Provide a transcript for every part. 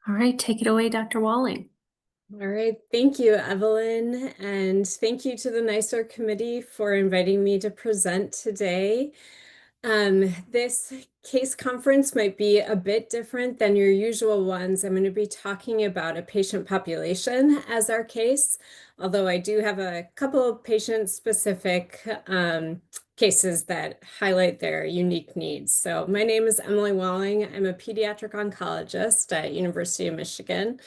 All right, take it away, Dr. Walling. All right, thank you, Evelyn, and thank you to the NYSER committee for inviting me to present today. This case conference might be a bit different than your usual ones. I'm going to be talking about a patient population as our case, although I do have a couple of patient-specific cases that highlight their unique needs. So my name is Emily Walling. I'm a pediatric oncologist at University of Michigan.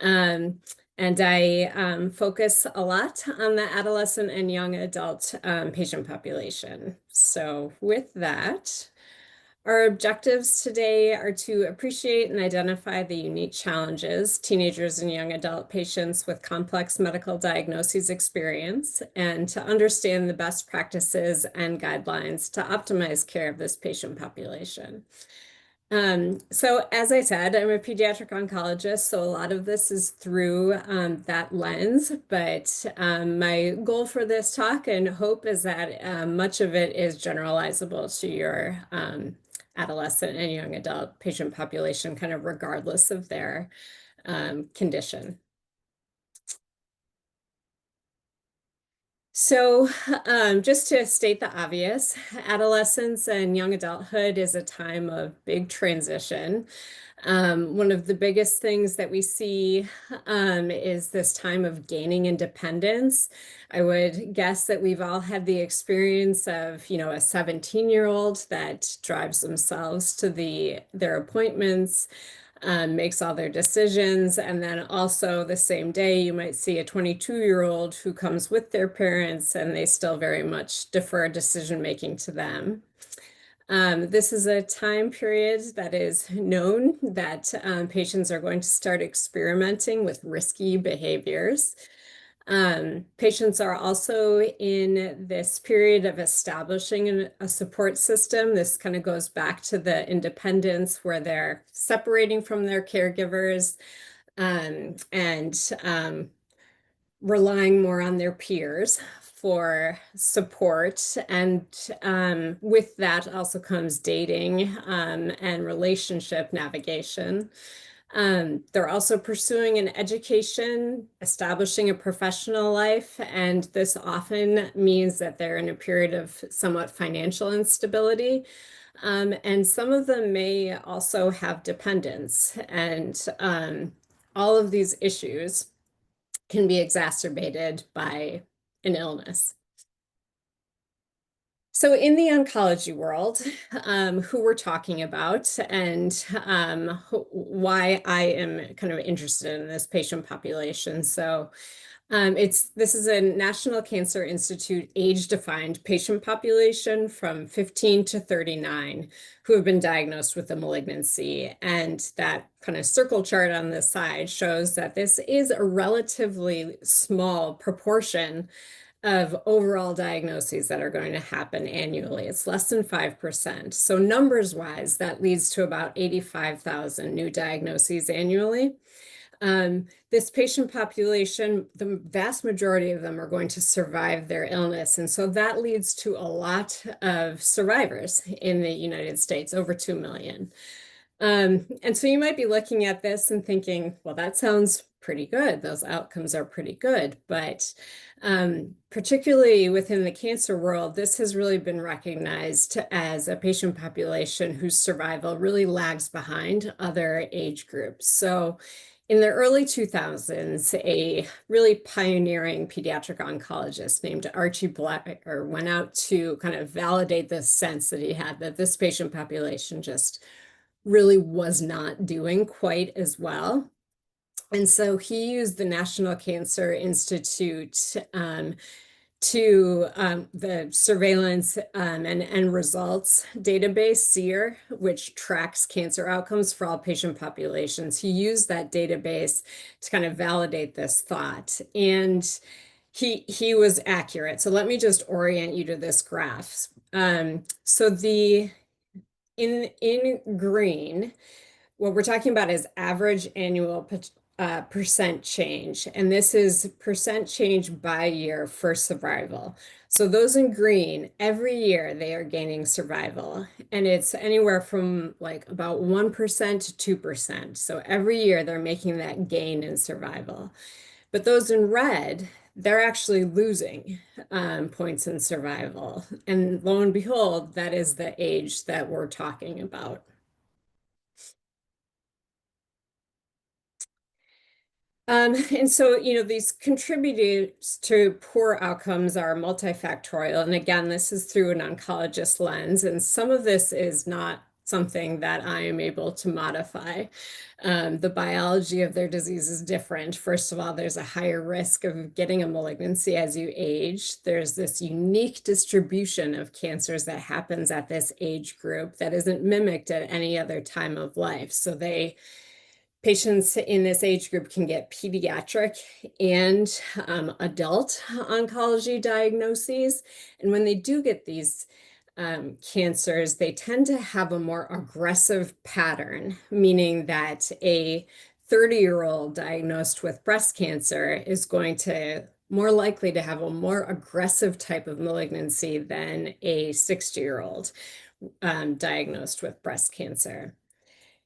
Um, and I focus a lot on the adolescent and young adult patient population. So with that, our objectives today are to appreciate and identify the unique challenges teenagers and young adult patients with complex medical diagnoses experience, and to understand the best practices and guidelines to optimize care of this patient population. So as I said, I'm a pediatric oncologist, so a lot of this is through that lens, but my goal for this talk and hope is that much of it is generalizable to your adolescent and young adult patient population, kind of regardless of their condition. So, just to state the obvious, adolescence and young adulthood is a time of big transition. One of the biggest things that we see is this time of gaining independence. I would guess that we've all had the experience of, a 17-year-old that drives themselves to their appointments, makes all their decisions. And then also the same day, you might see a 22-year-old who comes with their parents and they still very much defer decision making to them. This is a time period that is known that patients are going to start experimenting with risky behaviors. Patients are also in this period of establishing a support system. This kind of goes back to the independence where they're separating from their caregivers and relying more on their peers for support. And with that also comes dating and relationship navigation. They're also pursuing an education, establishing a professional life, and this often means that they're in a period of somewhat financial instability. And some of them may also have dependents, and all of these issues can be exacerbated by an illness. So in the oncology world, who we're talking about and why I am kind of interested in this patient population. So this is a National Cancer Institute age-defined patient population from 15 to 39 who have been diagnosed with a malignancy. And that kind of circle chart on the side shows that this is a relatively small proportion of overall diagnoses that are going to happen annually. It's less than 5%. So numbers wise, that leads to about 85,000 new diagnoses annually. This patient population, the vast majority of them are going to survive their illness. And so that leads to a lot of survivors in the United States, over 2 million. And so you might be looking at this and thinking, well, that sounds pretty good. Those outcomes are pretty good. But particularly within the cancer world, this has really been recognized as a patient population whose survival really lags behind other age groups. So in the early 2000s, a really pioneering pediatric oncologist named Archie Blecker went out to kind of validate this sense that he had that this patient population just really was not doing quite as well. And so he used the National Cancer Institute to the surveillance and results database, SEER, which tracks cancer outcomes for all patient populations. He used that database to kind of validate this thought. And he was accurate. So let me just orient you to this graph. So in green, what we're talking about is average annual percent change, and this is percent change by year for survival. So those in green, every year they are gaining survival, and it's anywhere from like about 1% to 2%. So every year they're making that gain in survival. But those in red, they're actually losing points in survival. And lo and behold, that is the age that we're talking about. And so, these contributors to poor outcomes are multifactorial. And again, this is through an oncologist lens. And some of this is not something that I am able to modify. The biology of their disease is different. First of all, there's a higher risk of getting a malignancy as you age. There's this unique distribution of cancers that happens at this age group that isn't mimicked at any other time of life. So patients in this age group can get pediatric and adult oncology diagnoses. And when they do get these cancers, they tend to have a more aggressive pattern, meaning that a 30-year-old diagnosed with breast cancer is going to more likely to have a more aggressive type of malignancy than a 60-year-old diagnosed with breast cancer.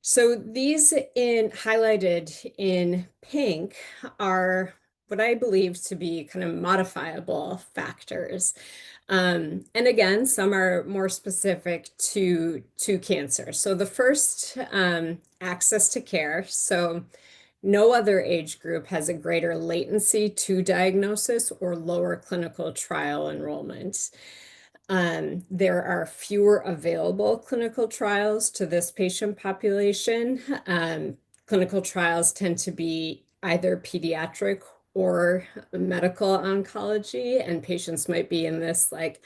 So these highlighted in pink are what I believe to be kind of modifiable factors. And again, some are more specific to cancer. So the first, access to care. So no other age group has a greater latency to diagnosis or lower clinical trial enrollment. There are fewer available clinical trials to this patient population. Clinical trials tend to be either pediatric or medical oncology, and patients might be in this like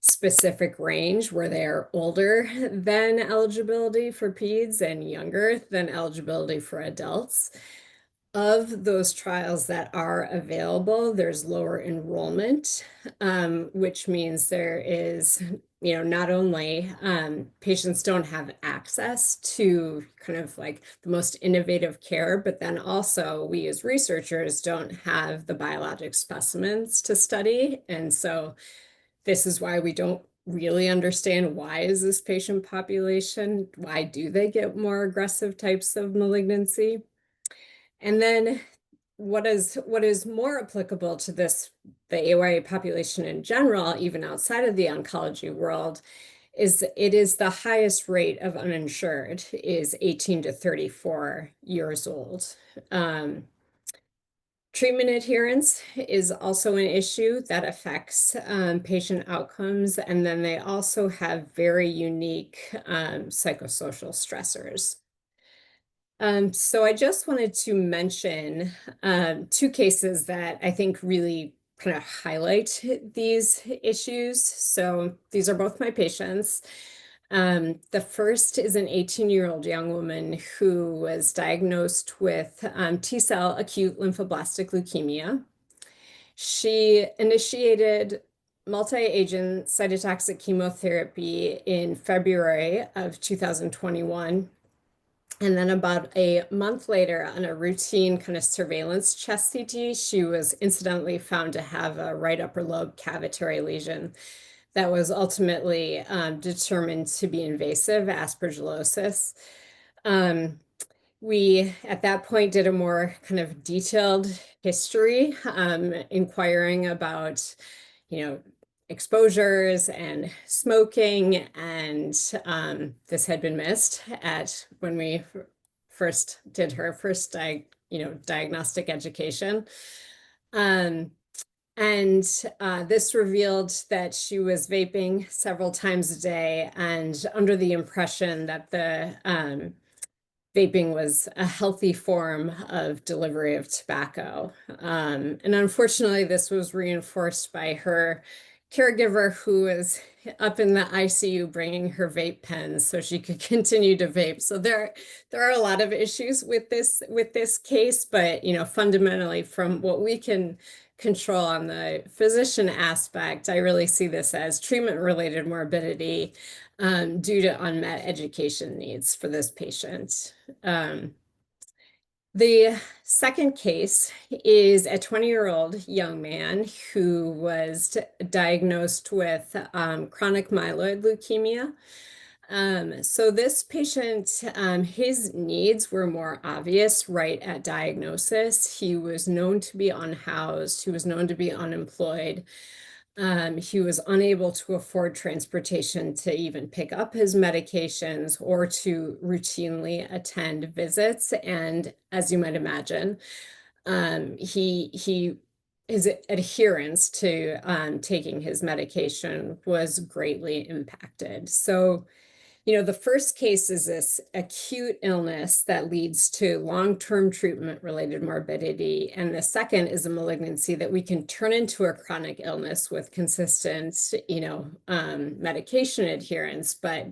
specific range where they are older than eligibility for peds and younger than eligibility for adults. Of those trials that are available, there's lower enrollment, which means there is, not only patients don't have access to kind of like the most innovative care, but then also we as researchers don't have the biologic specimens to study. And so this is why we don't really understand why is this patient population, why do they get more aggressive types of malignancy? And then what is more applicable to the AYA population in general, even outside of the oncology world, is it is the highest rate of uninsured is 18 to 34 years old. Treatment adherence is also an issue that affects patient outcomes, and then they also have very unique psychosocial stressors. So I just wanted to mention two cases that I think really kind of highlight these issues. So these are both my patients. The first is an 18-year-old young woman who was diagnosed with T-cell acute lymphoblastic leukemia. She initiated multi-agent cytotoxic chemotherapy in February of 2021. And then about a month later, on a routine kind of surveillance chest CT, she was incidentally found to have a right upper lobe cavitary lesion that was ultimately determined to be invasive aspergillosis. We, at that point, did a more kind of detailed history, inquiring about, exposures and smoking, and this had been missed at when we first did her first diagnostic education. And this revealed that she was vaping several times a day and under the impression that the vaping was a healthy form of delivery of tobacco. And unfortunately, this was reinforced by her caregiver who was up in the ICU bringing her vape pens so she could continue to vape. So there are a lot of issues with this case, but fundamentally from what we can control on the physician aspect, I really see this as treatment-related morbidity due to unmet education needs for this patient. The second case is a 20-year-old young man who was diagnosed with chronic myeloid leukemia. So this patient, his needs were more obvious right at diagnosis. He was known to be unhoused. He was known to be unemployed. He was unable to afford transportation to even pick up his medications or to routinely attend visits. And as you might imagine, his adherence to taking his medication was greatly impacted. So the first case is this acute illness that leads to long-term treatment-related morbidity. And the second is a malignancy that we can turn into a chronic illness with consistent, medication adherence, but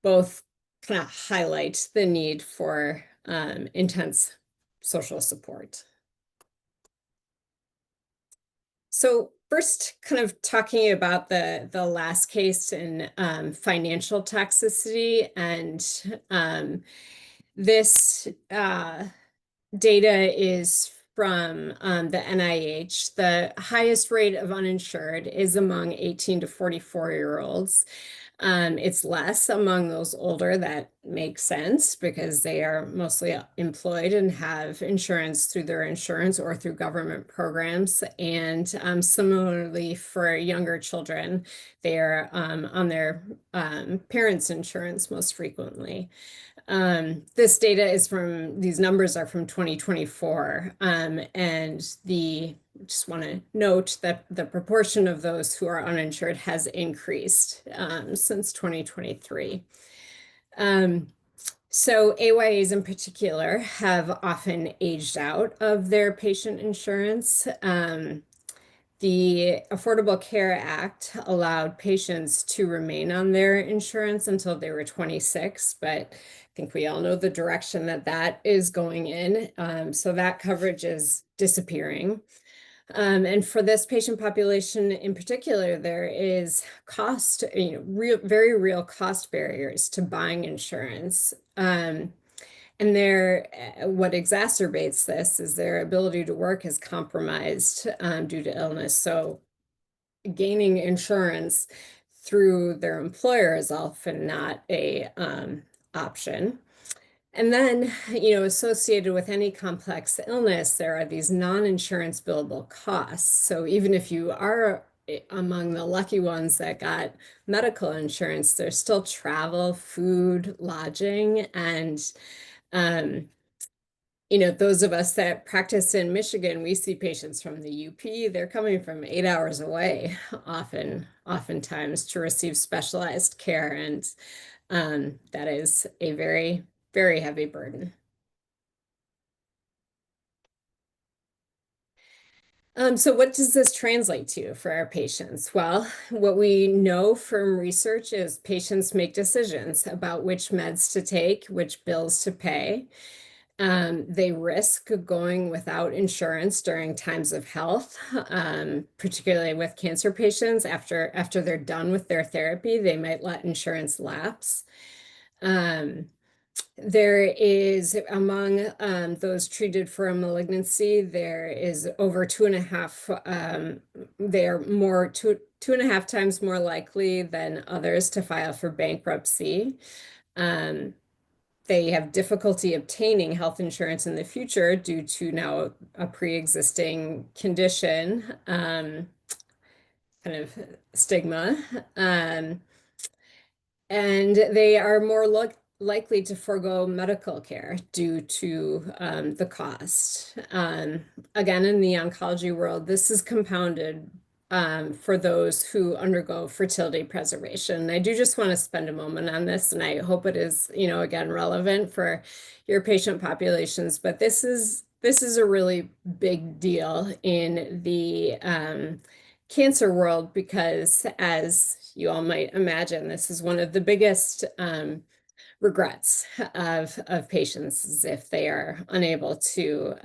both kind of highlight the need for intense social support. So first, kind of talking about the last case in financial toxicity, and this data is from the NIH. The highest rate of uninsured is among 18 to 44-year-olds. It's less among those older. That makes sense because they are mostly employed and have insurance through their insurance or through government programs. And similarly for younger children, they are on their parents' insurance most frequently. This data is these numbers are from 2024, and just want to note that the proportion of those who are uninsured has increased since 2023. So AYAs in particular have often aged out of their patient insurance. The Affordable Care Act allowed patients to remain on their insurance until they were 26, but I think we all know the direction that is going in. So that coverage is disappearing. And for this patient population in particular, there is cost, very real cost barriers to buying insurance. And what exacerbates this is their ability to work is compromised due to illness. So gaining insurance through their employer is often not a option. And then, associated with any complex illness, there are these non-insurance billable costs. So even if you are among the lucky ones that got medical insurance, there's still travel, food, lodging, and those of us that practice in Michigan, we see patients from the UP. They're coming from 8 hours away, oftentimes to receive specialized care, and that is a very, very heavy burden. So what does this translate to for our patients? Well, what we know from research is patients make decisions about which meds to take, which bills to pay. They risk going without insurance during times of health, particularly with cancer patients. After they're done with their therapy, they might let insurance lapse. There is, among those treated for a malignancy, there is over 2.5, they are two and a half times more likely than others to file for bankruptcy. They have difficulty obtaining health insurance in the future due to now a pre-existing condition, kind of stigma. And they are more likely to forego medical care due to the cost. Again, in the oncology world, this is compounded for those who undergo fertility preservation. I do just want to spend a moment on this, and I hope it is, again, relevant for your patient populations. But this is a really big deal in the cancer world because, as you all might imagine, this is one of the biggest regrets of patients is if they are unable to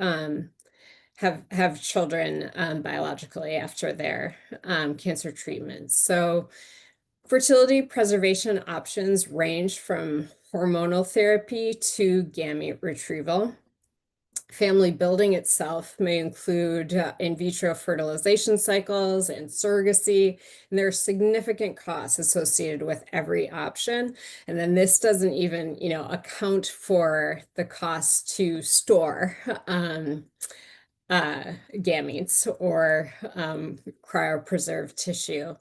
have children biologically after their cancer treatment. So fertility preservation options range from hormonal therapy to gamete retrieval. Family building itself may include in vitro fertilization cycles and surrogacy, and there are significant costs associated with every option. And then this doesn't even, account for the cost to store gametes or cryopreserved tissue.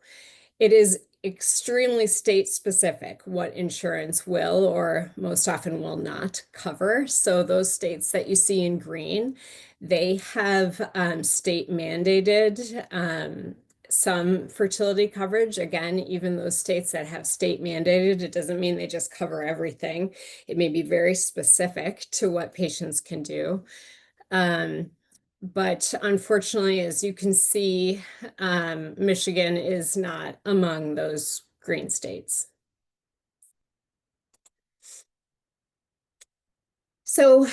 It is extremely state specific what insurance will or most often will not cover. So those states that you see in green, they have state mandated some fertility coverage. Again, even those states that have state mandated, it doesn't mean they just cover everything. It may be very specific to what patients can do. But unfortunately, as you can see, Michigan is not among those green states. So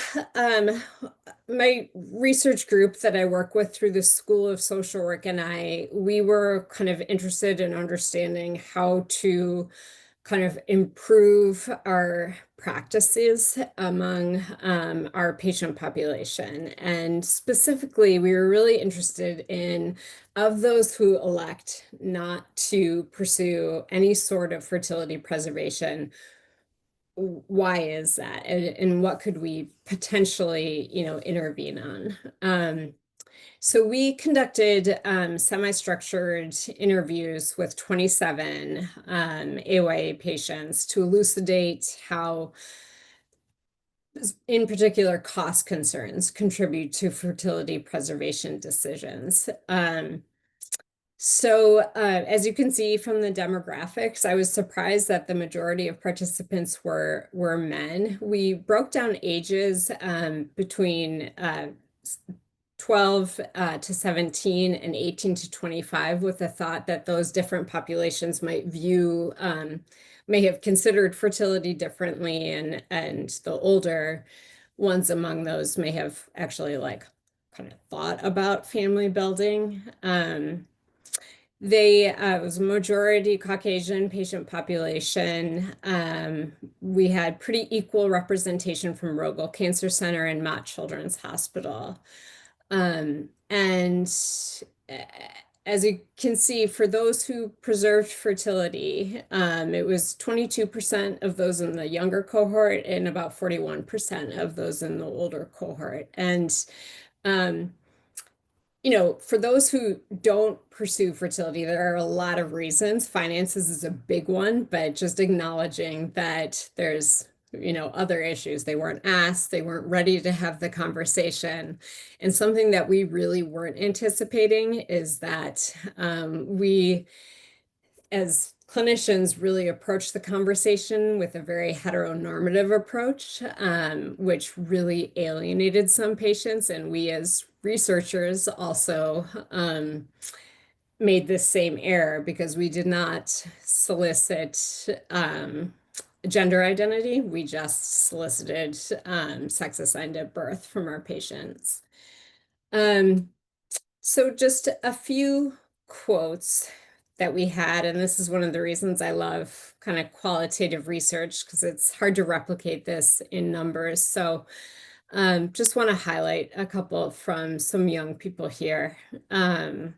my research group that I work with through the School of Social Work and we were kind of interested in understanding how to kind of improve our practices among our patient population. And specifically, we were really interested in, of those who elect not to pursue any sort of fertility preservation, why is that? And what could we potentially, intervene on? So we conducted semi-structured interviews with 27 AYA patients to elucidate how, in particular, cost concerns contribute to fertility preservation decisions. So as you can see from the demographics, I was surprised that the majority of participants were men. We broke down ages between 12 to 17 and 18 to 25 with the thought that those different populations might may have considered fertility differently, and the older ones among those may have actually kind of thought about family building. It was a majority Caucasian patient population. We had pretty equal representation from Rogel Cancer Center and Mott Children's Hospital. And as you can see, for those who preserved fertility, it was 22% of those in the younger cohort and about 41% of those in the older cohort. And for those who don't pursue fertility, there are a lot of reasons. Finances is a big one, but just acknowledging that there's, other issues. They weren't asked, they weren't ready to have the conversation. And something that we really weren't anticipating is that we, as clinicians, really approach the conversation with a very heteronormative approach, which really alienated some patients. And we as researchers also made this same error because we did not solicit gender identity. We just solicited sex assigned at birth from our patients. So just a few quotes that we had, and this is one of the reasons I love kind of qualitative research, because it's hard to replicate this in numbers. So just want to highlight a couple from some young people here. And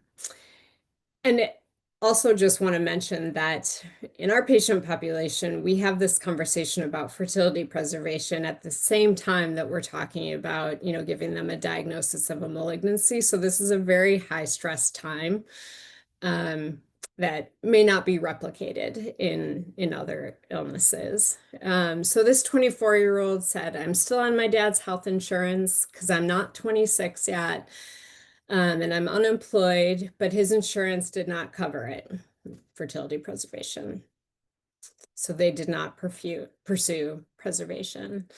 also just want to mention that in our patient population, we have this conversation about fertility preservation at the same time that we're talking about, giving them a diagnosis of a malignancy. So this is a very high stress time that may not be replicated in other illnesses. So this 24-year-old said, "I'm still on my dad's health insurance because I'm not 26 yet. And I'm unemployed, but his insurance did not cover it, fertility preservation. So they did not pursue preservation."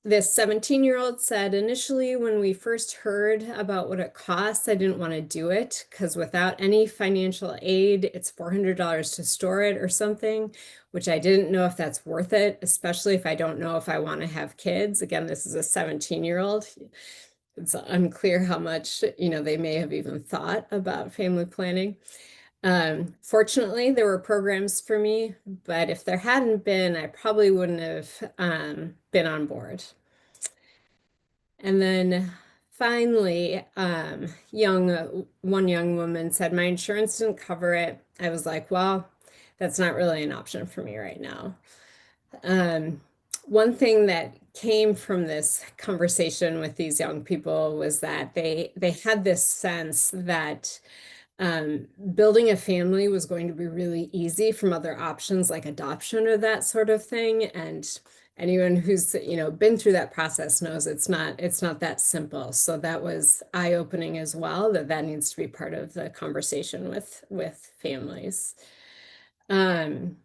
This 17-year-old said, "Initially, when we first heard about what it costs, I didn't want to do it because without any financial aid, it's $400 to store it or something, which I didn't know if that's worth it, especially if I don't know if I want to have kids." Again, this is a 17-year-old. It's unclear how much, they may have even thought about family planning. Fortunately, there were programs for me, but if there hadn't been, I probably wouldn't have been on board. And then finally, one young woman said, my insurance didn't cover it. I was like, well, that's not really an option for me right now. Um, One thing that came from this conversation with these young people was that they had this sense that building a family was going to be really easy from other options like adoption or that sort of thing. And anyone who's, been through that process knows it's not that simple. So that was eye-opening as well, that needs to be part of the conversation with families. Um,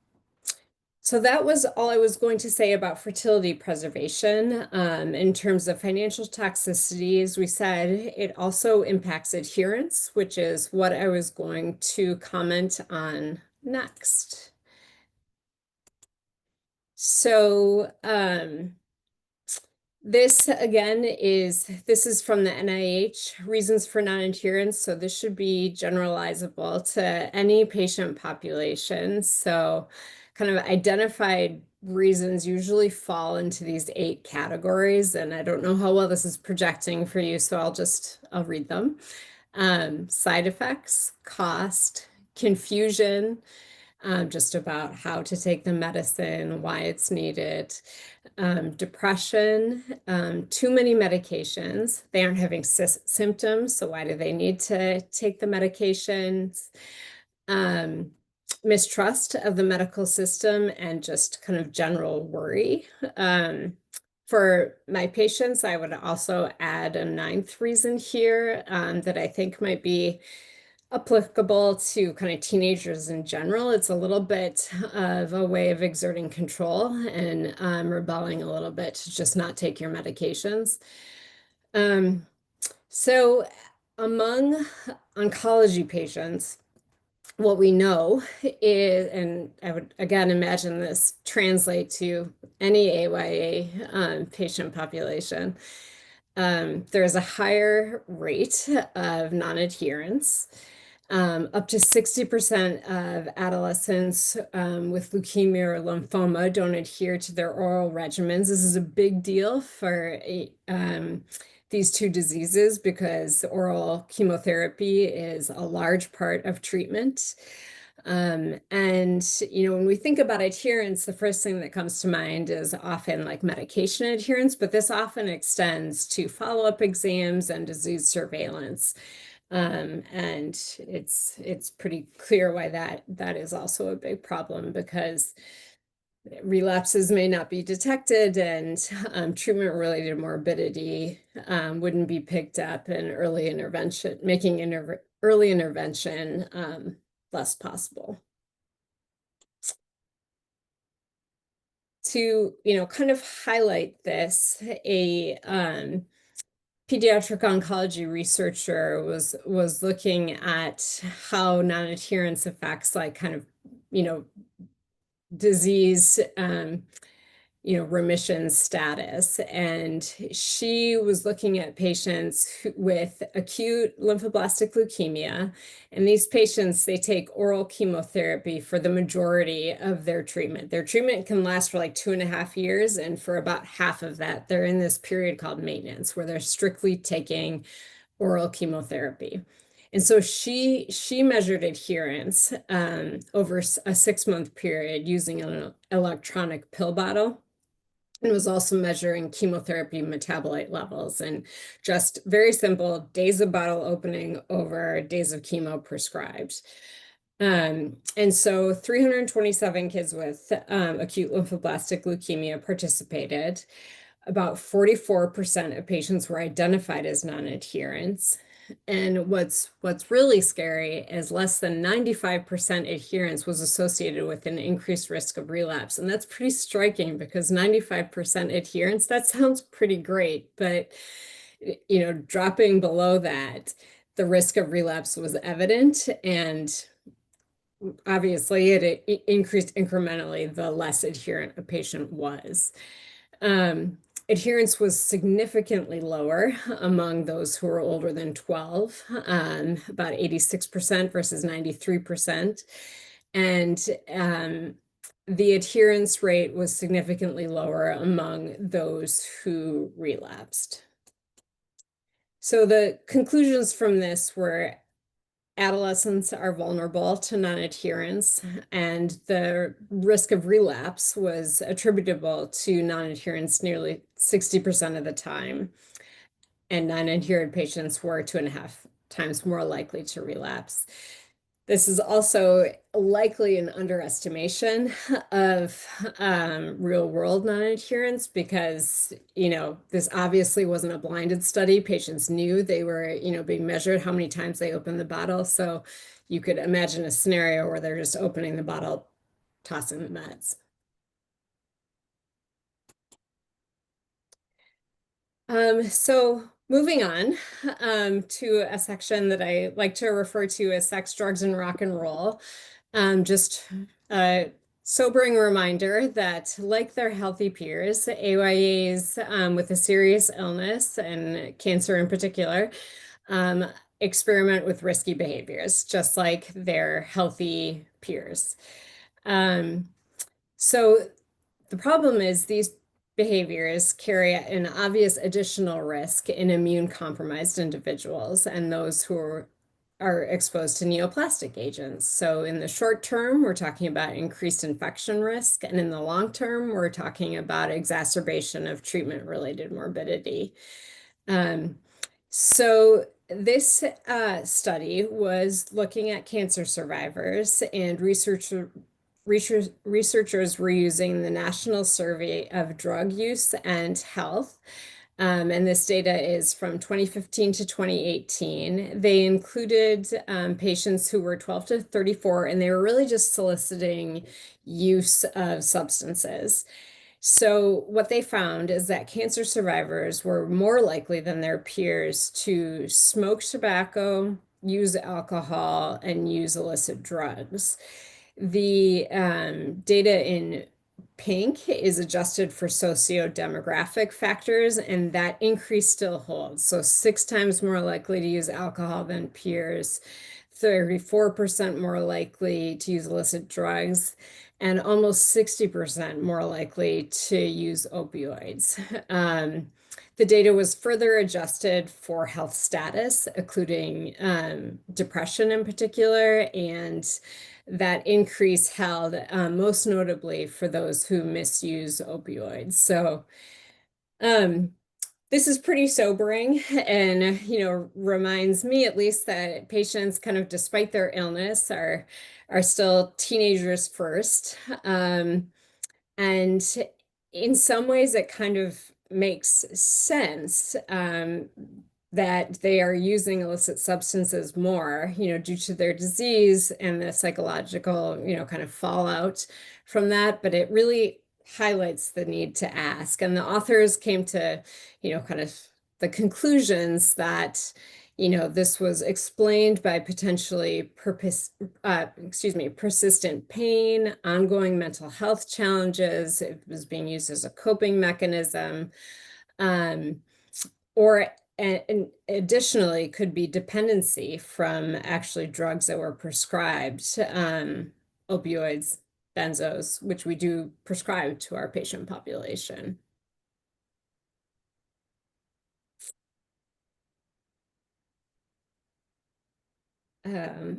so that was all I was going to say about fertility preservation. In terms of financial toxicity, as we said, it also impacts adherence, which is what I was going to comment on next. So this again this is from the NIH, reasons for non-adherence. So this should be generalizable to any patient population. So kind of identified reasons usually fall into these 8 categories. And I don't know how well this is projecting for you, so I'll read them. Side effects, cost, confusion, just about how to take the medicine, why it's needed, depression, too many medications. They aren't having symptoms, so why do they need to take the medications? Mistrust of the medical system and just kind of general worry. For my patients, I would also add a 9th reason here that I think might be applicable to kind of teenagers in general. It's a little bit of a way of exerting control and rebelling a little bit to just not take your medications. So among oncology patients, what we know is, and I would again imagine this translate to any AYA patient population, there's a higher rate of non-adherence. Up to 60% of adolescents with leukemia or lymphoma don't adhere to their oral regimens. This is a big deal for these 2 diseases because oral chemotherapy is a large part of treatment. And, when we think about adherence, the first thing that comes to mind is often like medication adherence, but this often extends to follow-up exams and disease surveillance. And it's pretty clear why that is also a big problem because relapses may not be detected and treatment-related morbidity wouldn't be picked up in early intervention, making early intervention less possible. To, kind of highlight this, a pediatric oncology researcher was looking at how non-adherence affects like kind of, disease, remission status. And she was looking at patients with acute lymphoblastic leukemia. And these patients, they take oral chemotherapy for the majority of their treatment. Their treatment can last for like 2.5 years. And for about half of that, they're in this period called maintenance, where they're strictly taking oral chemotherapy. And so she measured adherence over a 6-month period using an electronic pill bottle, and was also measuring chemotherapy metabolite levels, and just very simple days of bottle opening over days of chemo prescribed. And so 327 kids with acute lymphoblastic leukemia participated. About 44% of patients were identified as non-adherents. And what's really scary is less than 95% adherence was associated with an increased risk of relapse. And that's pretty striking because 95% adherence, that sounds pretty great, but dropping below that, the risk of relapse was evident, and obviously it increased incrementally the less adherent a patient was. Adherence was significantly lower among those who were older than 12, about 86% versus 93%. And the adherence rate was significantly lower among those who relapsed. So the conclusions from this were adolescents are vulnerable to non-adherence, and the risk of relapse was attributable to non-adherence nearly 60% of the time. And non-adherent patients were 2.5 times more likely to relapse. This is also likely an underestimation of real world non-adherence because, this obviously wasn't a blinded study. Patients knew they were, being measured how many times they opened the bottle. So you could imagine a scenario where they're just opening the bottle, tossing the meds. So moving on to a section that I like to refer to as sex, drugs, and rock and roll. Just a sobering reminder that, like their healthy peers, AYAs with a serious illness and cancer in particular, experiment with risky behaviors, just like their healthy peers. So the problem is these behaviors carry an obvious additional risk in immune compromised individuals and those who are exposed to neoplastic agents. So in the short term, we're talking about increased infection risk, and in the long term, we're talking about exacerbation of treatment-related morbidity. So this study was looking at cancer survivors, and researchers were using the National Survey of Drug Use and Health. And this data is from 2015 to 2018. They included patients who were 12 to 34, and they were really just soliciting use of substances. So what they found is that cancer survivors were more likely than their peers to smoke tobacco, use alcohol, and use illicit drugs. The data in pink is adjusted for socio-demographic factors, and that increase still holds. So 6 times more likely to use alcohol than peers, 34% more likely to use illicit drugs, and almost 60% more likely to use opioids. The data was further adjusted for health status, including depression in particular, and that increase held most notably for those who misuse opioids. So this is pretty sobering and, reminds me at least that patients kind of despite their illness are still teenagers first. And in some ways it kind of makes sense that they are using illicit substances more, due to their disease and the psychological, kind of fallout from that. But it really highlights the need to ask. And the authors came to, kind of the conclusions that, this was explained by potentially persistent pain, ongoing mental health challenges. It was being used as a coping mechanism, or and additionally could be dependency from actually drugs that were prescribed, opioids, benzos, which we do prescribe to our patient population.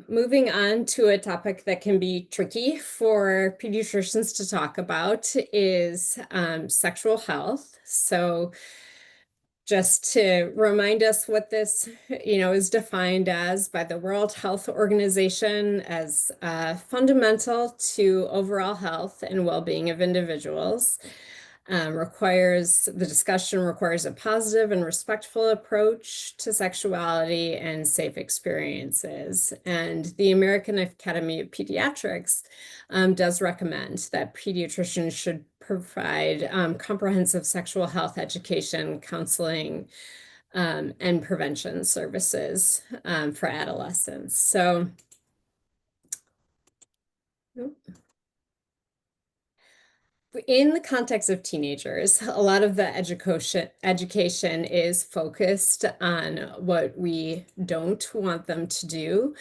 Moving on to a topic that can be tricky for pediatricians to talk about is sexual health. So just to remind us what this, is defined as by the World Health Organization as fundamental to overall health and well-being of individuals. The discussion requires a positive and respectful approach to sexuality and safe experiences. And the American Academy of Pediatrics does recommend that pediatricians should provide comprehensive sexual health education, counseling, and prevention services for adolescents. So, In the context of teenagers, a lot of the education is focused on what we don't want them to do.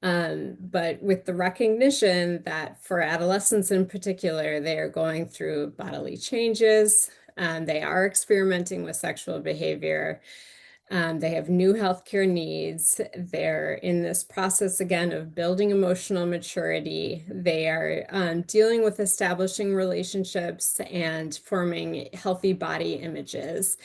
But with the recognition that for adolescents in particular, they are going through bodily changes, they are experimenting with sexual behavior. They have new healthcare needs. They're in this process again of building emotional maturity. They are dealing with establishing relationships and forming healthy body images.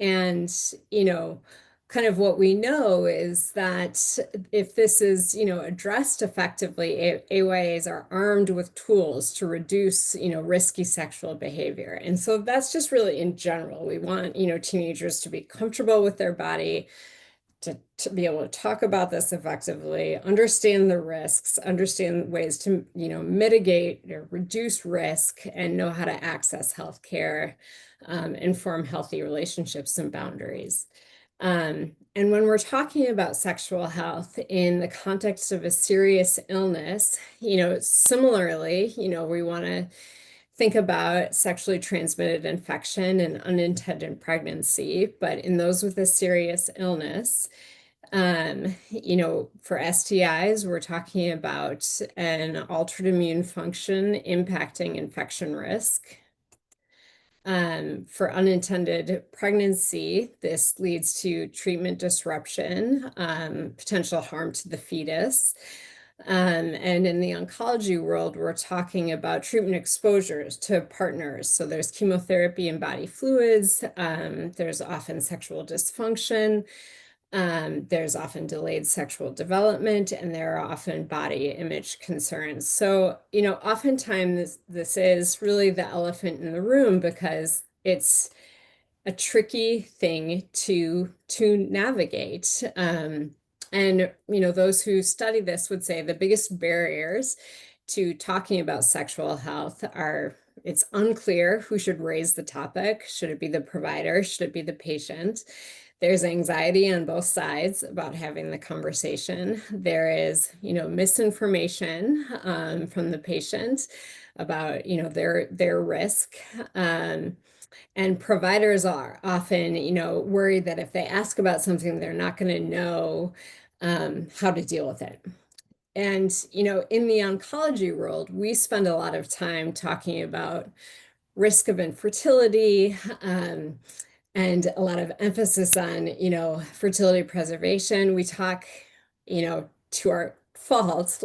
And, you know, kind of what we know is that if this is, addressed effectively, AYAs are armed with tools to reduce, risky sexual behavior. And so that's just really in general. We want, teenagers to be comfortable with their body, to be able to talk about this effectively, understand the risks, understand ways to, mitigate or reduce risk, and know how to access healthcare, and form healthy relationships and boundaries. And when we're talking about sexual health in the context of a serious illness, similarly, we want to think about sexually transmitted infection and unintended pregnancy, but in those with a serious illness, for STIs, we're talking about an altered immune function impacting infection risk. For unintended pregnancy, this leads to treatment disruption, potential harm to the fetus. And in the oncology world, we're talking about treatment exposures to partners. So there's chemotherapy and body fluids. There's often sexual dysfunction. There's often delayed sexual development, and there are often body image concerns. So, oftentimes this is really the elephant in the room because it's a tricky thing to navigate. And those who study this would say the biggest barriers to talking about sexual health are it's unclear who should raise the topic. Should it be the provider? Should it be the patient? There's anxiety on both sides about having the conversation. There is, misinformation from the patient about, their risk. And providers are often, worried that if they ask about something, they're not going to know how to deal with it. And, in the oncology world, we spend a lot of time talking about risk of infertility, and a lot of emphasis on, fertility preservation. We talk, to our fault,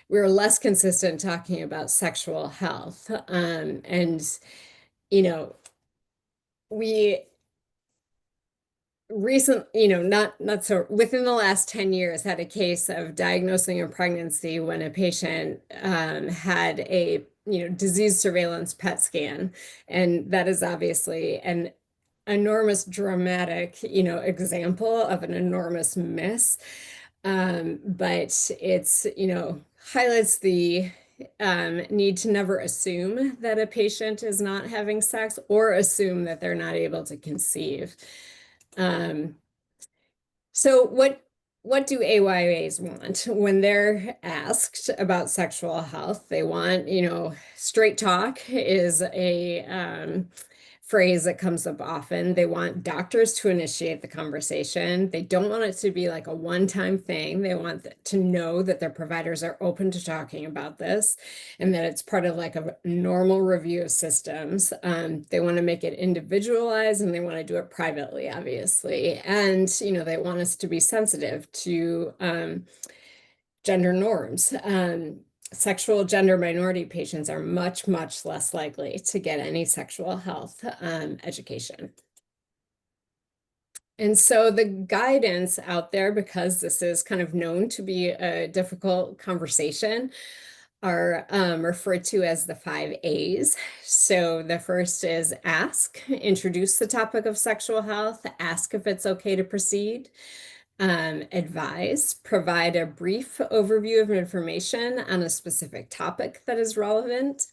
we're less consistent talking about sexual health. And, we not so within the last 10 years had a case of diagnosing a pregnancy when a patient had a disease surveillance PET scan, and that is obviously an enormous dramatic example of an enormous miss, but it's highlights the need to never assume that a patient is not having sex or assume that they're not able to conceive. So what do AYAs want when they're asked about sexual health? They want, straight talk is a phrase that comes up often. They want doctors to initiate the conversation. They don't want it to be like a one-time thing. They want to know that their providers are open to talking about this and that it's part of like a normal review of systems. They want to make it individualized and they want to do it privately, obviously. And, they want us to be sensitive to gender norms. Sexual gender minority patients are much, much less likely to get any sexual health education. And so the guidance out there, because this is kind of known to be a difficult conversation, are referred to as the 5 A's. So the first is ask, introduce the topic of sexual health, ask if it's okay to proceed. Advise, provide a brief overview of information on a specific topic that is relevant.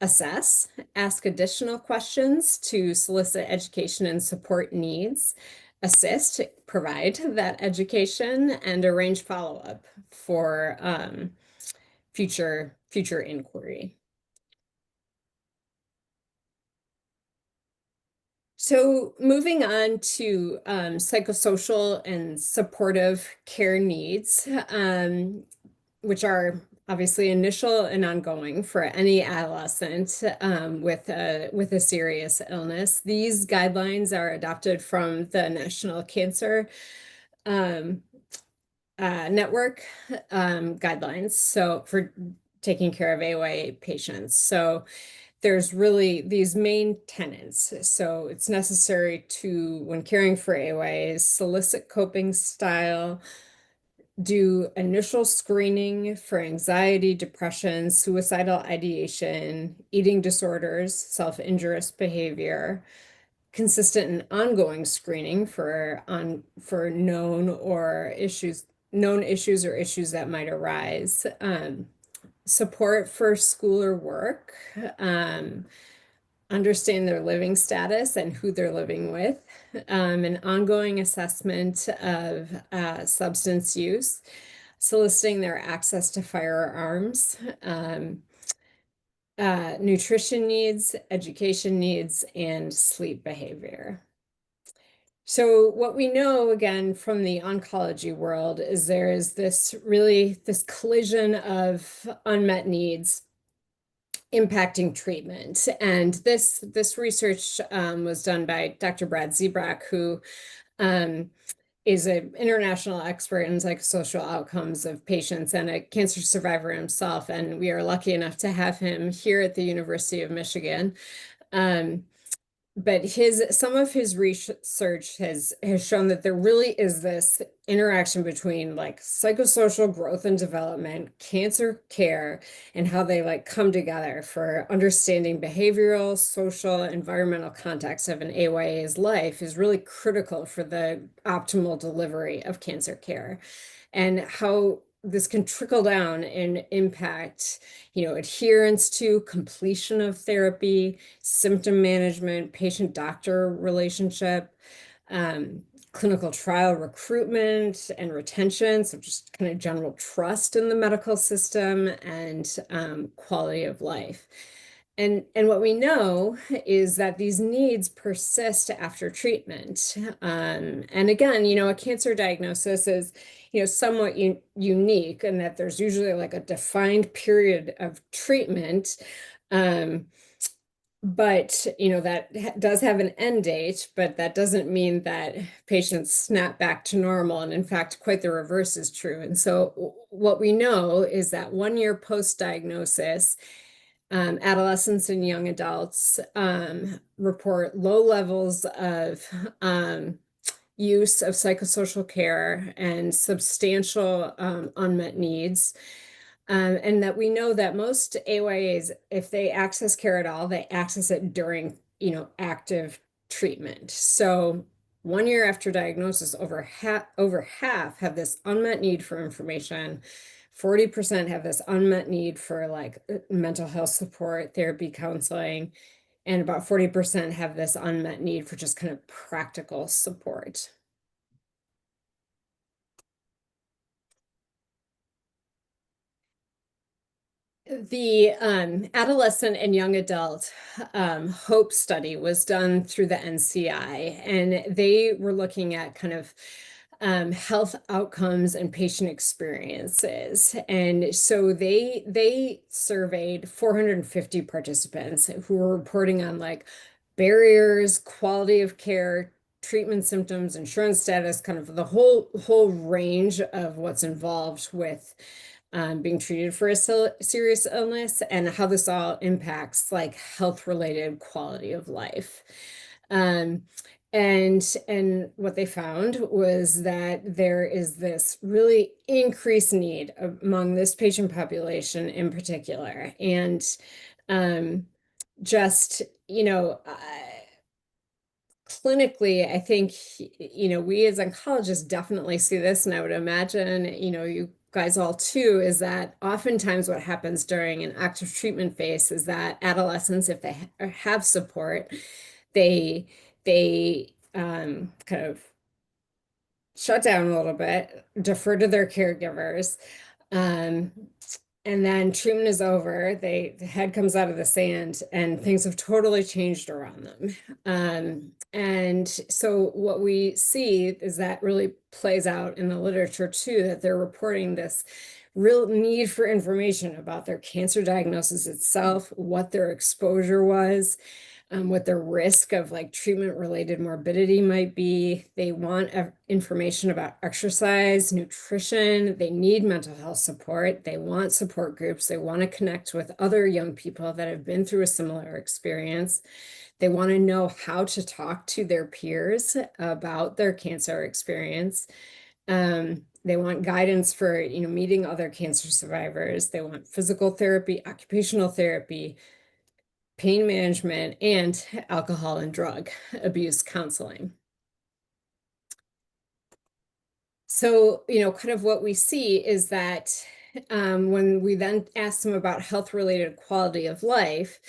Assess, ask additional questions to solicit education and support needs. Assist, provide that education, and arrange follow-up for future inquiry. So moving on to psychosocial and supportive care needs, which are obviously initial and ongoing for any adolescent with a serious illness. These guidelines are adopted from the National Cancer um, Network guidelines. So for taking care of AYA patients. So there's really these main tenets. So it's necessary to, when caring for AYAs, solicit coping style, do initial screening for anxiety, depression, suicidal ideation, eating disorders, self-injurious behavior, consistent and ongoing screening for known issues or issues that might arise. Support for school or work, understand their living status and who they're living with, an ongoing assessment of substance use, soliciting their access to firearms, nutrition needs, education needs, and sleep behavior. So what we know again from the oncology world is there is this collision of unmet needs impacting treatment. And this research was done by Dr. Brad Zebrack, who is an international expert in psychosocial outcomes of patients and a cancer survivor himself. And we are lucky enough to have him here at the University of Michigan. But some of his research has shown that there really is this interaction between like psychosocial growth and development, cancer care, and how they like come together for understanding behavioral, social, environmental context of an AYA's life is really critical for the optimal delivery of cancer care, and how this can trickle down and impact, adherence to completion of therapy, symptom management, patient-doctor relationship, clinical trial recruitment and retention, so just kind of general trust in the medical system and quality of life. And what we know is that these needs persist after treatment. And again, a cancer diagnosis is, somewhat unique in that there's usually like a defined period of treatment. But, that does have an end date, but that doesn't mean that patients snap back to normal. And in fact, quite the reverse is true. And so what we know is that 1 year post-diagnosis, adolescents and young adults report low levels of use of psychosocial care and substantial unmet needs. And that we know that most AYAs, if they access care at all, they access it during, active treatment. So 1 year after diagnosis, over half have this unmet need for information. 40% have this unmet need for like mental health support, therapy, counseling, and about 40% have this unmet need for just kind of practical support. The adolescent and young adult HOPE study was done through the NCI, and they were looking at kind of health outcomes and patient experiences. And so they surveyed 450 participants who were reporting on like barriers, quality of care, treatment symptoms, insurance status, kind of the whole range of what's involved with being treated for a serious illness and how this all impacts like health-related quality of life. And what they found was that there is this really increased need among this patient population in particular. And just, clinically, I think, we as oncologists definitely see this, and I would imagine, you guys all too, is that oftentimes what happens during an active treatment phase is that adolescents, if they have support, they kind of shut down a little bit, defer to their caregivers, and And then treatment is over, the head comes out of the sand and things have totally changed around them. And so what we see is that really plays out in the literature too, that they're reporting this real need for information about their cancer diagnosis itself, what their exposure was, what the risk of like treatment-related morbidity might be. They want information about exercise, nutrition. They need mental health support. They want support groups. They want to connect with other young people that have been through a similar experience. They want to know how to talk to their peers about their cancer experience. They want guidance for, meeting other cancer survivors. They want physical therapy, occupational therapy, pain management, and alcohol and drug abuse counseling. So, kind of what we see is that when we then ask them about health-related quality of life,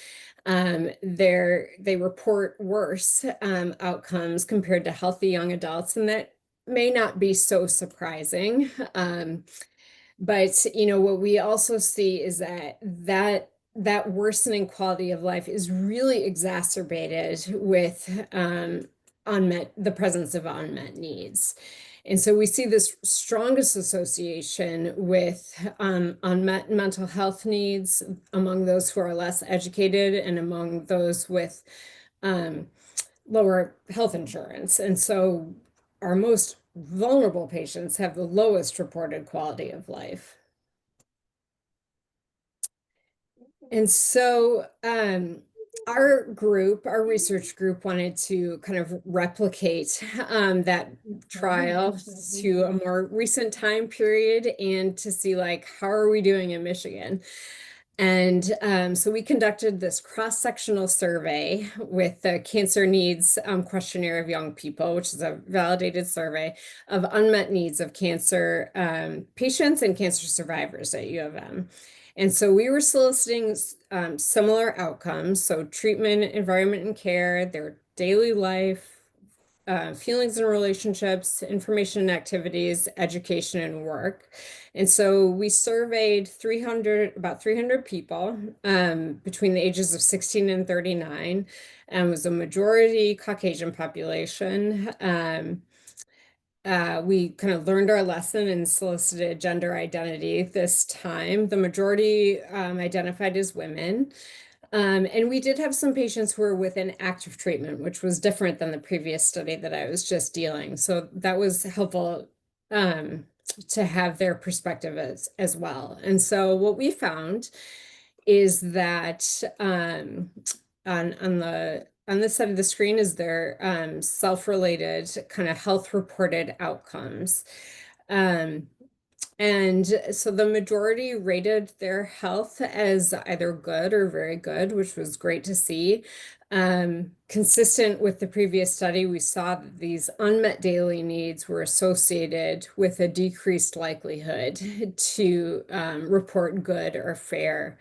they report worse outcomes compared to healthy young adults, and that may not be so surprising. But what we also see is that worsening quality of life is really exacerbated with the presence of unmet needs. And so we see this strongest association with unmet mental health needs among those who are less educated and among those with lower health insurance. And so our most vulnerable patients have the lowest reported quality of life. And so our research group wanted to kind of replicate that trial to a more recent time period and to see like, how are we doing in Michigan? And so we conducted this cross-sectional survey with the Cancer Needs Questionnaire of Young People, which is a validated survey of unmet needs of cancer patients and cancer survivors at U of M. And so we were soliciting similar outcomes, so treatment, environment, and care, their daily life, feelings and relationships, information and activities, education and work. And so we surveyed about 300 people between the ages of 16 and 39, and was a majority Caucasian population. We kind of learned our lesson and solicited gender identity this time. The majority identified as women. And we did have some patients who were within active treatment, which was different than the previous study that I was just dealing. So that was helpful to have their perspective as well. And so what we found is that on this side of the screen is their self-related kind of health-reported outcomes. And so the majority rated their health as either good or very good, which was great to see. Consistent with the previous study, we saw that these unmet daily needs were associated with a decreased likelihood to report good or fair,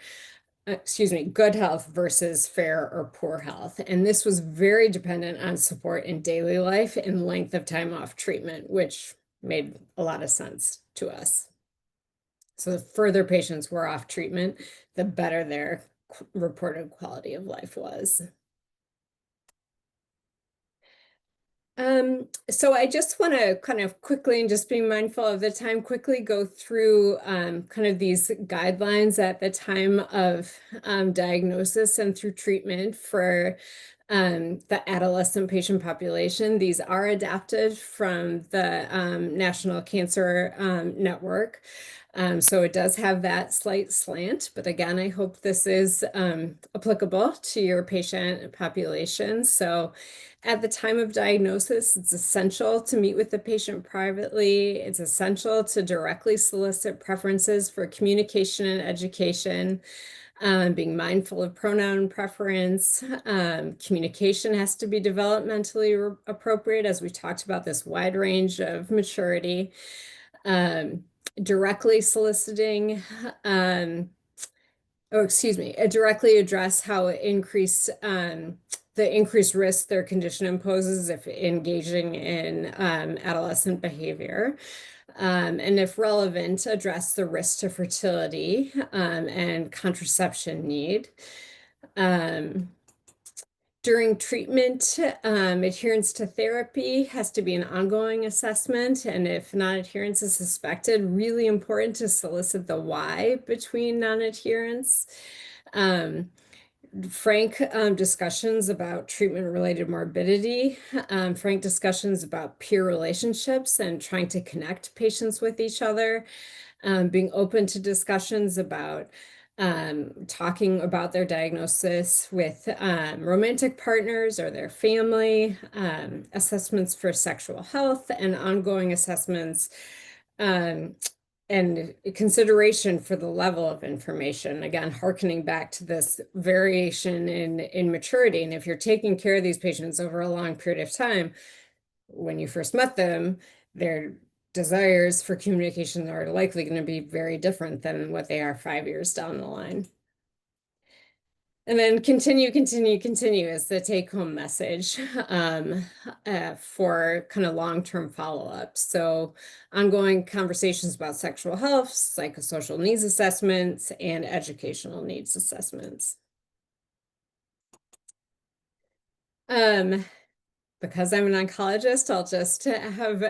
good health versus fair or poor health. And this was very dependent on support in daily life and length of time off treatment, which made a lot of sense to us. So the further patients were off treatment, the better their reported quality of life was. So I just want to kind of quickly, and just being mindful of the time, quickly go through kind of these guidelines at the time of diagnosis and through treatment for the adolescent patient population. These are adapted from the National Cancer Network. So it does have that slight slant, but again, I hope this is applicable to your patient population. So at the time of diagnosis, it's essential to meet with the patient privately. It's essential to directly solicit preferences for communication and education, being mindful of pronoun preference. Communication has to be developmentally appropriate, as we talked about this wide range of maturity. Directly soliciting, directly address how the increased risk their condition imposes if engaging in adolescent behavior. and if relevant, address the risk to fertility and contraception need. During treatment, adherence to therapy has to be an ongoing assessment, and if non-adherence is suspected, really important to solicit the why between non-adherence. Frank discussions about treatment-related morbidity, frank discussions about peer relationships and trying to connect patients with each other, being open to discussions about talking about their diagnosis with romantic partners or their family, assessments for sexual health, and ongoing assessments and consideration for the level of information. Again, hearkening back to this variation in maturity. And if you're taking care of these patients over a long period of time, when you first met them, their desires for communication are likely going to be very different than what they are 5 years down the line. And then continue is the take-home message for kind of long-term follow-up. So ongoing conversations about sexual health, psychosocial needs assessments, and educational needs assessments. Because I'm an oncologist, I'll just have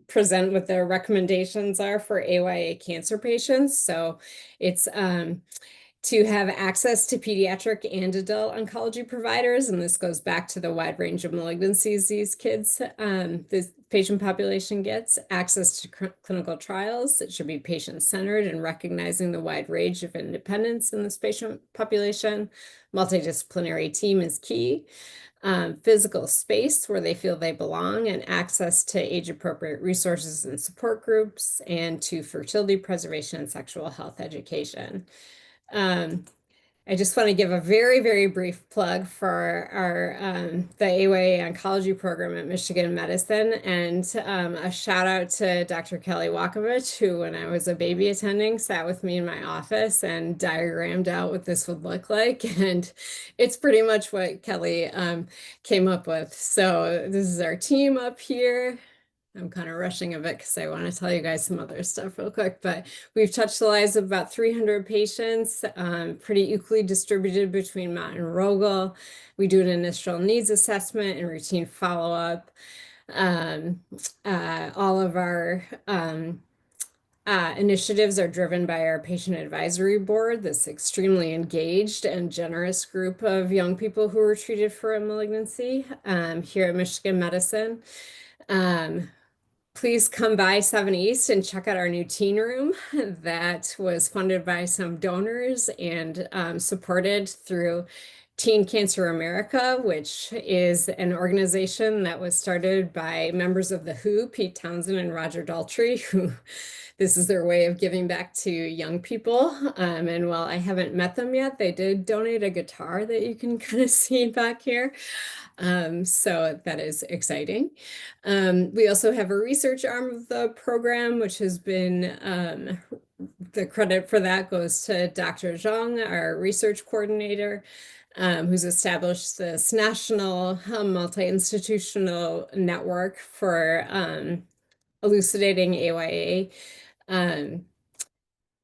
present what the recommendations are for AYA cancer patients. So it's to have access to pediatric and adult oncology providers, and this goes back to the wide range of malignancies these kids, this patient population gets, access to clinical trials. It should be patient-centered and recognizing the wide range of independence in this patient population. Multidisciplinary team is key. Physical space where they feel they belong, and access to age-appropriate resources and support groups, and to fertility preservation and sexual health education. I just want to give a very, very brief plug for our the AYA oncology program at Michigan Medicine, and a shout out to Dr. Kelly Wakovich, who, when I was a baby attending, sat with me in my office and diagrammed out what this would look like. And it's pretty much what Kelly came up with. So this is our team up here. I'm kind of rushing a bit because I want to tell you guys some other stuff real quick, but we've touched the lives of about 300 patients, pretty equally distributed between Mount and Rogel. We do an initial needs assessment and routine follow-up. All of our initiatives are driven by our patient advisory board, this extremely engaged and generous group of young people who were treated for a malignancy here at Michigan Medicine. Please come by 7 East and check out our new teen room that was funded by some donors and supported through Teen Cancer America, which is an organization that was started by members of the WHO, Pete Townsend and Roger Daltrey, who this is their way of giving back to young people. And while I haven't met them yet, they did donate a guitar that you can kind of see back here. So that is exciting. We also have a research arm of the program, which has been, the credit for that goes to Dr. Zhang, our research coordinator, who's established this national multi-institutional network for elucidating AYA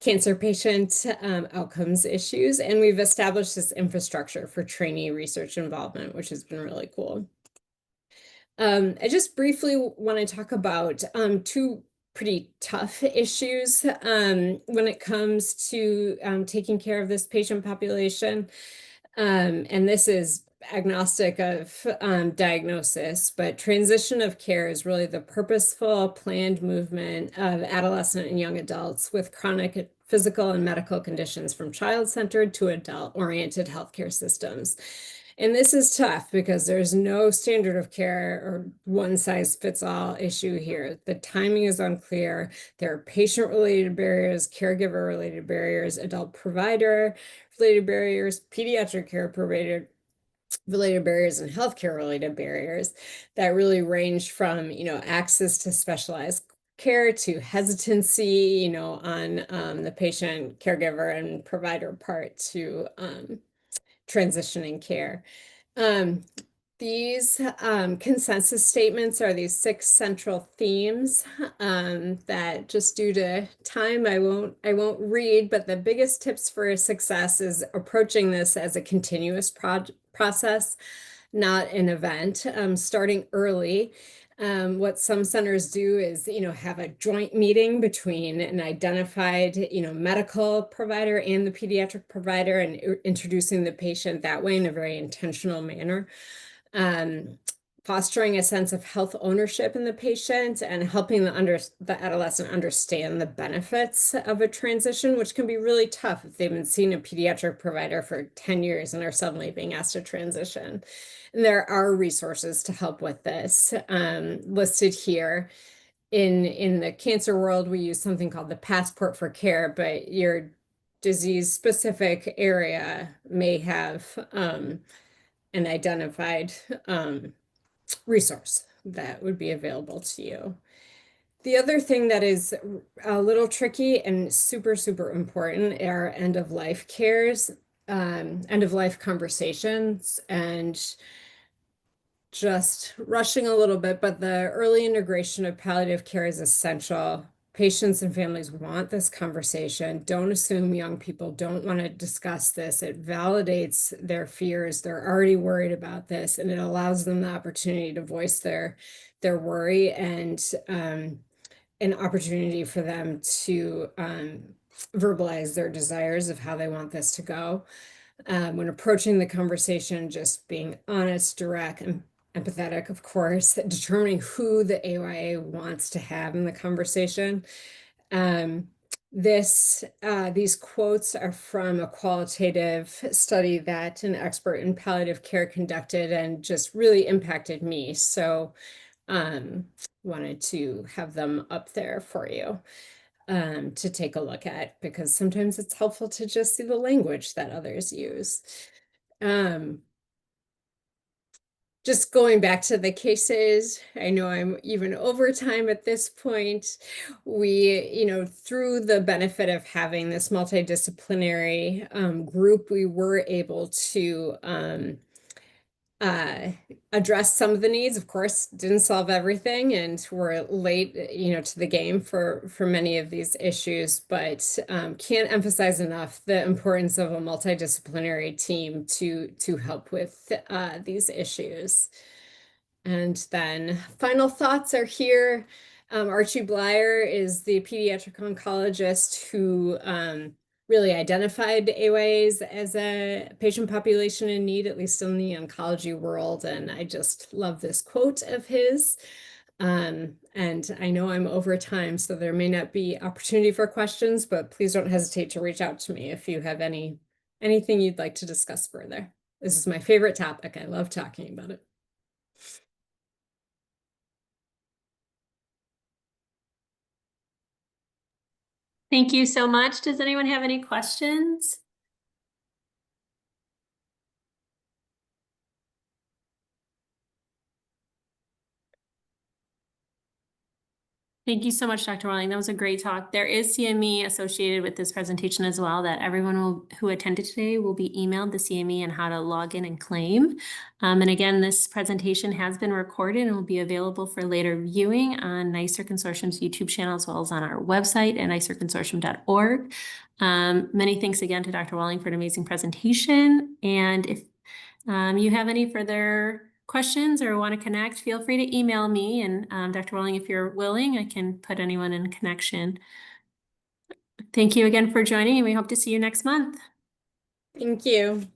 cancer patient outcomes issues. And we've established this infrastructure for trainee research involvement, which has been really cool. I just briefly want to talk about two pretty tough issues when it comes to taking care of this patient population. And this is agnostic of diagnosis, but transition of care is really the purposeful, planned movement of adolescent and young adults with chronic physical and medical conditions from child-centered to adult-oriented healthcare systems. And this is tough because there's no standard of care or one-size-fits-all issue here. The timing is unclear. There are patient-related barriers, caregiver-related barriers, adult provider-related barriers, pediatric care provider-related barriers, and healthcare-related barriers that really range from, access to specialized care to hesitancy, on the patient, caregiver, and provider part to transitioning care. These consensus statements are these 6 central themes that, just due to time, I won't read, but the biggest tips for success is approaching this as a continuous process, not an event. Starting early. What some centers do is, have a joint meeting between an identified, medical provider and the pediatric provider, and introducing the patient that way in a very intentional manner. Fostering a sense of health ownership in the patient and helping the adolescent understand the benefits of a transition, which can be really tough if they've been seeing a pediatric provider for 10 years and are suddenly being asked to transition. And there are resources to help with this, listed here. In the cancer world, we use something called the Passport for Care, but your disease-specific area may have an identified resource that would be available to you. The other thing that is a little tricky and super, super important are end-of-life cares, end-of-life conversations, and just rushing a little bit, but the early integration of palliative care is essential. Patients and families want this conversation. Don't assume young people don't want to discuss this. It validates their fears. They're already worried about this, and it allows them the opportunity to voice their worry, and an opportunity for them to verbalize their desires of how they want this to go. When approaching the conversation, just being honest, direct, and empathetic, of course, determining who the AYA wants to have in the conversation. These quotes are from a qualitative study that an expert in palliative care conducted and just really impacted me. So wanted to have them up there for you to take a look at, because sometimes it's helpful to just see the language that others use. Just going back to the cases, I know I'm even over time at this point. We, through the benefit of having this multidisciplinary group, we were able to address some of the needs. Of course, didn't solve everything, and we're late, to the game for many of these issues, but can't emphasize enough the importance of a multidisciplinary team to help with these issues. And then final thoughts are here. Archie Blyer is the pediatric oncologist who really identified AYAs as a patient population in need, at least in the oncology world. And I just love this quote of his. And I know I'm over time, so there may not be opportunity for questions, but please don't hesitate to reach out to me if you have anything you'd like to discuss further. This is my favorite topic. I love talking about it. Thank you so much. Does anyone have any questions? Thank you so much, Dr. Walling. That was a great talk. There is CME associated with this presentation as well, that everyone who attended today will be emailed the CME and how to log in and claim. And again, this presentation has been recorded and will be available for later viewing on NICER Consortium's YouTube channel, as well as on our website at nicerconsortium.org. Many thanks again to Dr. Walling for an amazing presentation. And if you have any further questions or want to connect, feel free to email me, and Dr. Walling, if you're willing, I can put anyone in connection. Thank you again for joining, and we hope to see you next month. Thank you.